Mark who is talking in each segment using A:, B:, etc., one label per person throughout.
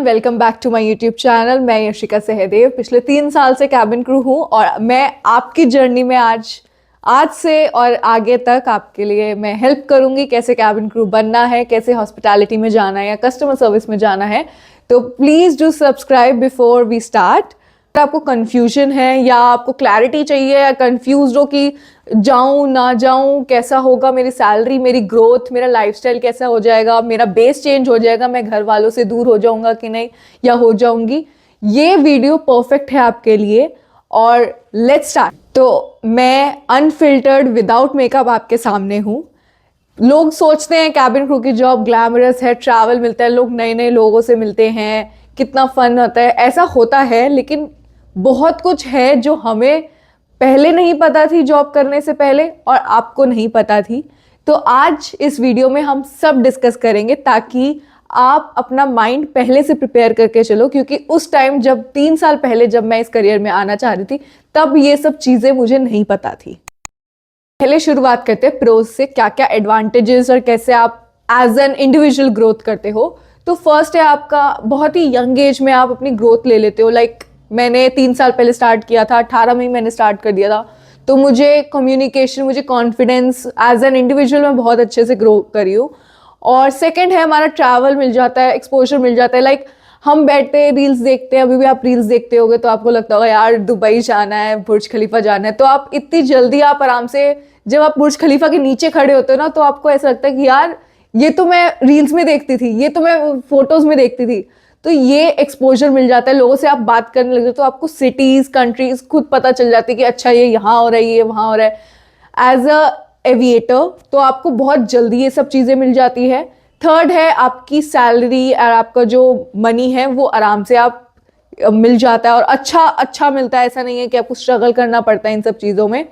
A: Welcome back to my YouTube channel. मैं यशिका सहदेव पिछले 3 साल से कैबिन क्रू हूँ और मैं आपकी जर्नी में आज से और आगे तक आपके लिए मैं हेल्प करूँगी कैसे कैबिन क्रू बनना है, कैसे हॉस्पिटैलिटी में जाना है या कस्टमर सर्विस में जाना है। तो please do subscribe before we start. आपको कंफ्यूजन है या आपको क्लैरिटी चाहिए या कंफ्यूज हो कि जाऊं ना जाऊं, कैसा होगा मेरी सैलरी, मेरी ग्रोथ, मेरा लाइफस्टाइल कैसा हो जाएगा, मेरा बेस चेंज हो जाएगा, मैं घर वालों से दूर हो जाऊंगा कि नहीं या हो जाऊंगी, ये वीडियो परफेक्ट है आपके लिए। और लेट्स स्टार्ट। तो मैं अनफिल्टर्ड विदाउट मेकअप आपके सामने हूँ। लोग सोचते हैं कैबिन क्रू की जॉब ग्लैमरस है, ट्रैवल मिलता है, लोग नए नए लोगों से मिलते हैं, कितना फन होता है। ऐसा होता है, लेकिन बहुत कुछ है जो हमें पहले नहीं पता थी जॉब करने से पहले और आपको नहीं पता थी। तो आज इस वीडियो में हम सब डिस्कस करेंगे ताकि आप अपना माइंड पहले से प्रिपेयर करके चलो, क्योंकि उस टाइम जब 3 साल पहले जब मैं इस करियर में आना चाह रही थी तब ये सब चीज़ें मुझे नहीं पता थी। पहले शुरुआत करते हैं प्रोज से, क्या क्या एडवांटेजेस और कैसे आप एज एन इंडिविजुअल ग्रोथ करते हो। तो फर्स्ट है आपका बहुत ही यंग एज में आप अपनी ग्रोथ ले लेते हो। लाइक मैंने 3 साल पहले स्टार्ट किया था, 18 में ही मैंने स्टार्ट कर दिया था। तो मुझे कम्युनिकेशन, मुझे कॉन्फिडेंस एज एन इंडिविजुअल मैं बहुत अच्छे से ग्रो करी हूँ। और सेकेंड है हमारा ट्रैवल मिल जाता है, एक्सपोजर मिल जाता है। लाइक हम बैठते हैं, रील्स देखते हैं, अभी भी आप रील्स देखते होगे तो आपको लगता होगा यार दुबई जाना है, बुर्ज खलीफा जाना है। तो आप इतनी जल्दी आप आराम से जब आप बुर्ज खलीफा के नीचे खड़े होते हो ना, तो आपको ऐसा लगता है कि यार ये तो मैं रील्स में देखती थी, ये तो मैं फोटोज में देखती थी। तो ये एक्सपोजर मिल जाता है, लोगों से आप बात करने लगते हो तो आपको सिटीज, कंट्रीज खुद पता चल जाती है कि अच्छा ये यहाँ हो रहा है, ये वहाँ हो रहा है। एज अ एविएटर तो आपको बहुत जल्दी ये सब चीज़ें मिल जाती है। थर्ड है आपकी सैलरी और आपका जो मनी है वो आराम से आप मिल जाता है और अच्छा मिलता है। ऐसा नहीं है कि आपको स्ट्रगल करना पड़ता है इन सब चीज़ों में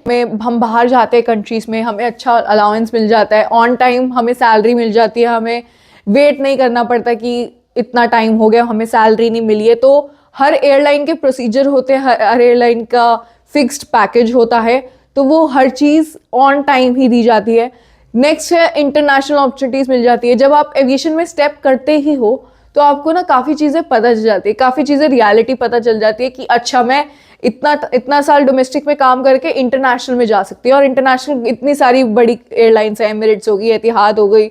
A: हम बाहर जाते हैं कंट्रीज में, हमें अच्छा अलाउंस मिल जाता है, ऑन टाइम हमें सैलरी मिल जाती है, हमें वेट नहीं करना पड़ता कि इतना टाइम हो गया हमें सैलरी नहीं मिली है। तो हर एयरलाइन के प्रोसीजर होते हैं, हर एयरलाइन का फिक्स्ड पैकेज होता है, तो वो हर चीज़ ऑन टाइम ही दी जाती है। नेक्स्ट है इंटरनेशनल अपॉर्चुनिटीज़ मिल जाती है। जब आप एविएशन में स्टेप करते ही हो तो आपको ना काफ़ी चीज़ें पता चल जाती है, काफ़ी चीज़ें रियलिटी पता चल जाती है कि अच्छा मैं इतना साल डोमेस्टिक में काम करके इंटरनेशनल में जा सकती हूँ। और इंटरनेशनल इतनी सारी बड़ी एयरलाइंस है, एमिरेट्स हो गई, एतिहाद हो गई,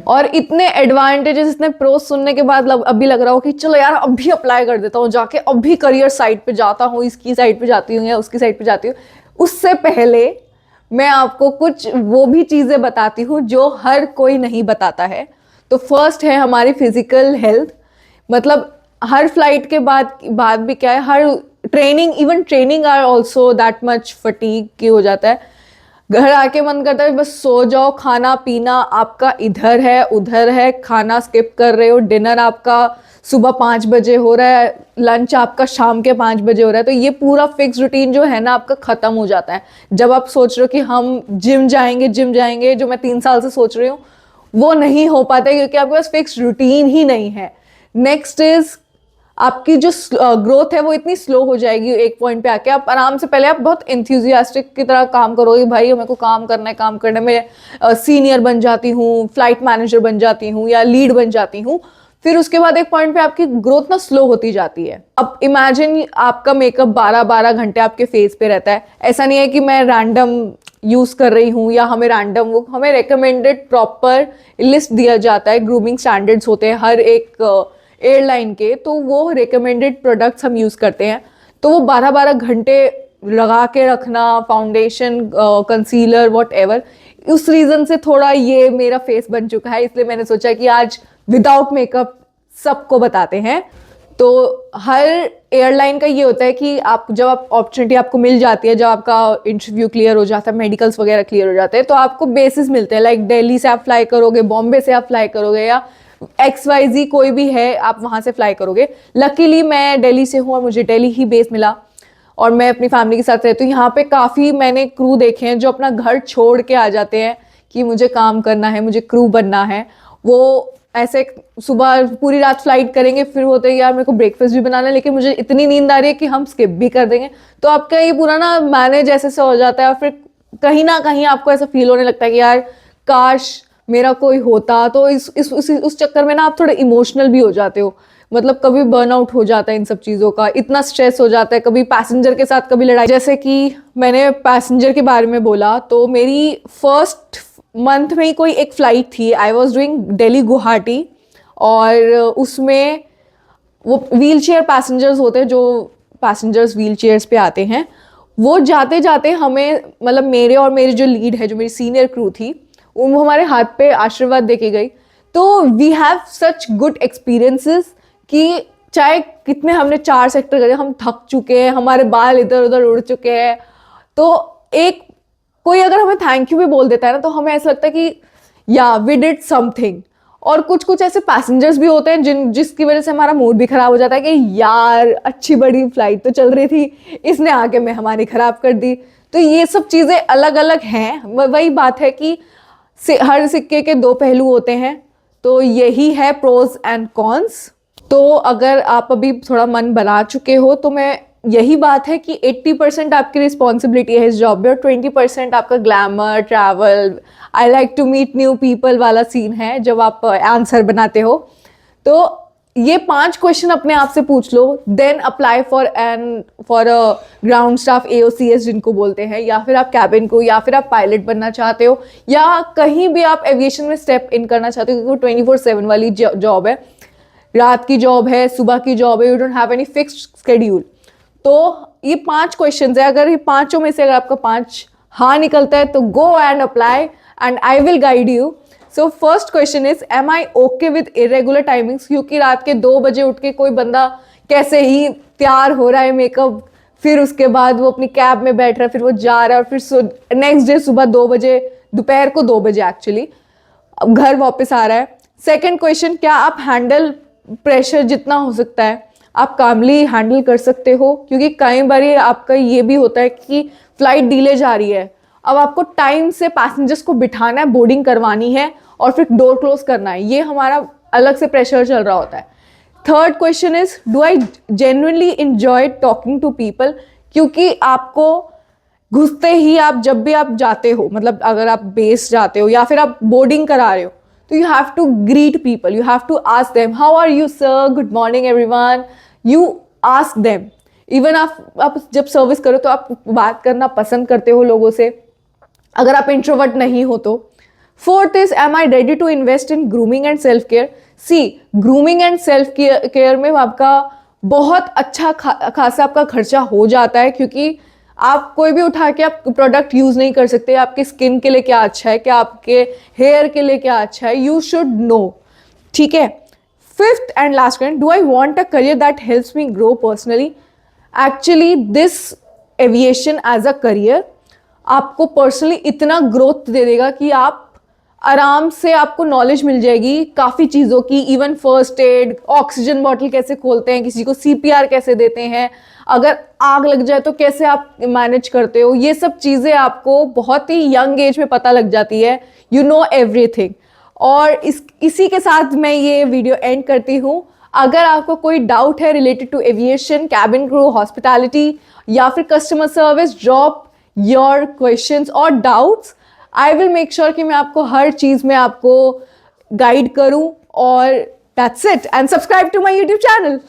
A: और इतने एडवांटेजेस, इतने प्रोस सुनने के बाद अभी लग रहा हो कि चलो यार अभी अप्लाई कर देता हूँ, जाके अभी करियर साइट पे जाता हूँ, इसकी साइट पे जाती हूँ या उसकी साइट पे जाती हूँ। उससे पहले मैं आपको कुछ वो भी चीज़ें बताती हूँ जो हर कोई नहीं बताता है। तो फर्स्ट है हमारी फिजिकल हेल्थ। मतलब हर फ्लाइट के बाद भी क्या है, हर training, even training are also that much fatigue की हो जाता है। घर आके मन करता है बस सो जाओ, खाना पीना आपका इधर है उधर है, खाना स्किप कर रहे हो, डिनर आपका सुबह 5 बजे हो रहा है, लंच आपका शाम के 5 बजे हो रहा है। तो ये पूरा फिक्स रूटीन जो है ना आपका ख़त्म हो जाता है जब आप सोच रहे हो कि हम जिम जाएंगे, जो मैं 3 साल से सोच रही हूँ वो नहीं हो पाता है क्योंकि आपके पास फिक्स रूटीन ही नहीं है। नेक्स्ट इज आपकी जो ग्रोथ है वो इतनी स्लो हो जाएगी एक पॉइंट पे आके। आप आराम से, पहले आप बहुत इंथ्यूजियास्टिक की तरह काम करोगे, भाई मेरे को काम करना है, मैं सीनियर बन जाती हूँ, फ्लाइट मैनेजर बन जाती हूँ या लीड बन जाती हूँ। फिर उसके बाद एक पॉइंट पे आपकी ग्रोथ ना स्लो होती जाती है। अब इमेजिन आपका मेकअप 12-12 घंटे आपके फेस पे रहता है। ऐसा नहीं है कि मैं रैंडम यूज कर रही हूँ या हमें रैंडम, वो हमें रिकमेंडेड प्रॉपर लिस्ट दिया जाता है, ग्रूमिंग स्टैंडर्ड्स होते हैं हर एक एयरलाइन के, तो वो रिकमेंडेड प्रोडक्ट्स हम यूज़ करते हैं। तो वो 12-12 घंटे लगा के रखना, फाउंडेशन, कंसीलर, वॉट एवर, उस रीज़न से थोड़ा ये मेरा फेस बन चुका है, इसलिए मैंने सोचा कि आज विदाउट मेकअप सबको बताते हैं। तो हर एयरलाइन का ये होता है कि आप जब आप अपॉर्चुनिटी आपको मिल जाती है, जब आपका इंटरव्यू क्लियर हो जाता है, मेडिकल्स वगैरह क्लियर हो जाते हैं, तो आपको बेसिस मिलते हैं। लाइक दिल्ली से आप फ्लाई करोगे, बॉम्बे से आप फ्लाई करोगे, या XYZ कोई भी है, आप वहाँ से फ्लाई करोगे। लकीली मैं दिल्ली से हूँ और मुझे दिल्ली ही बेस मिला और मैं अपनी फैमिली के साथ रहती हूँ। यहाँ पे काफ़ी मैंने क्रू देखे हैं जो अपना घर छोड़ के आ जाते हैं कि मुझे काम करना है, मुझे क्रू बनना है। वो ऐसे सुबह पूरी रात फ्लाइट करेंगे, फिर होते हैं यार मेरे को ब्रेकफास्ट भी बनाना है लेकिन मुझे इतनी नींद आ रही है कि हम स्किप भी कर देंगे। तो आपका ये पूरा ना मैनेज ऐसे से हो जाता है और फिर कहीं ना कहीं आपको ऐसा फील होने लगता है कि यार काश मेरा कोई होता। तो उस चक्कर में ना आप थोड़े इमोशनल भी हो जाते हो। मतलब कभी बर्नआउट हो जाता है इन सब चीज़ों का, इतना स्ट्रेस हो जाता है, कभी पैसेंजर के साथ कभी लड़ाई। जैसे कि मैंने पैसेंजर के बारे में बोला, तो मेरी फर्स्ट मंथ में ही कोई एक फ़्लाइट थी, I was doing Delhi Guwahati, और उसमें वो व्हील चेयर पैसेंजर्स होते हैं, जो पैसेंजर्स व्हील चेयर्स पे आते हैं, वो जाते जाते हमें, मतलब मेरे और मेरी जो लीड है, जो मेरी सीनियर क्रू थी, वो हमारे हाथ पे आशीर्वाद दे के गई। तो we have such good experiences कि चाहे कितने हमने 4 सेक्टर करे, हम थक चुके हैं, हमारे बाल इधर उधर उड़ चुके हैं, तो एक कोई अगर हमें थैंक यू भी बोल देता है ना, तो हमें ऐसा लगता है कि या वी डिड समथिंग। और कुछ कुछ ऐसे पैसेंजर्स भी होते हैं जिसकी वजह से हमारा मूड भी खराब हो जाता है कि यार अच्छी बड़ी फ्लाइट तो चल रही थी, इसने आके मैं हमारी खराब कर दी। तो ये सब चीज़ें अलग अलग हैं। वही बात है कि हर सिक्के के 2 पहलू होते हैं, तो यही है प्रोज एंड कॉन्स। तो अगर आप अभी थोड़ा मन बना चुके हो, तो मैं यही बात है कि 80% आपकी रिस्पॉन्सिबिलिटी है इस जॉब में, और 20% आपका glamour, travel, I like to meet new people वाला सीन है जब आप आंसर बनाते हो। तो ये 5 क्वेश्चन अपने आप से पूछ लो, then apply for a ground staff AOCS जिनको बोलते हैं, या फिर आप कैबिन क्रू, या फिर आप पायलट बनना चाहते हो, या कहीं भी आप एविएशन में स्टेप इन करना चाहते हो, क्योंकि 24/7 वाली जॉब है, रात की जॉब है, सुबह की जॉब है, you don't have any fixed schedule. तो ये 5 क्वेश्चंस है, अगर ये पांचों में से अगर आपका 5 हाँ निकलता है, तो go and apply and I will guide you. So first question is, am I okay with irregular timings? क्योंकि रात के 2 बजे उठ के कोई बंदा कैसे ही तैयार हो रहा है, मेकअप, फिर उसके बाद वो अपनी कैब में बैठ रहा है, फिर वो जा रहा है, और फिर नेक्स्ट डे सुबह 2 बजे, दोपहर को 2 बजे एक्चुअली अब घर वापस आ रहा है। सेकेंड क्वेश्चन, क्या आप हैंडल प्रेशर जितना हो सकता है आप कामली हैंडल कर सकते हो? क्योंकि कई बार आपका ये भी होता है कि फ्लाइट डिले जा रही है, अब आपको टाइम से पैसेंजर्स को बिठाना है, बोर्डिंग करवानी है, और फिर डोर क्लोज करना है, ये हमारा अलग से प्रेशर चल रहा होता है। Third question is, do I genuinely enjoy talking to people? क्योंकि आपको घुसते ही आप, जब भी आप जाते हो, मतलब अगर आप बेस जाते हो या फिर आप बोर्डिंग करा रहे हो, तो you have to greet people, you have to ask them how are you sir, good morning everyone, you ask them. Even आप जब सर्विस करो तो आप बात करना पसंद करते हो लोगों से, अगर आप इंट्रोवर्ट नहीं हो तो। Fourth is, am I ready to invest in grooming and self care? See, grooming and self care में आपका बहुत अच्छा खासा आपका खर्चा हो जाता है, क्योंकि आप कोई भी उठा के आप प्रोडक्ट यूज नहीं कर सकते, आपकी स्किन के लिए क्या अच्छा है, क्या आपके हेयर के लिए क्या अच्छा है, यू शुड नो। ठीक है। Fifth and last question, do I want a career that helps me grow personally? Actually this aviation as a career आपको पर्सनली इतना ग्रोथ दे देगा कि आप आराम से, आपको नॉलेज मिल जाएगी काफ़ी चीज़ों की, even first aid, oxygen bottle कैसे खोलते हैं, किसी को CPR कैसे देते हैं, अगर आग लग जाए तो कैसे आप मैनेज करते हो, ये सब चीज़ें आपको बहुत ही यंग एज में पता लग जाती है, यू नो एवरीथिंग। और इसी के साथ मैं ये वीडियो एंड करती हूँ। अगर आपको कोई डाउट है related to aviation, cabin crew, hospitality, या फिर customer service, drop your questions और doubts, I will make sure कि मैं आपको हर चीज़ में आपको गाइड करूं। और that's it, and subscribe to my YouTube channel.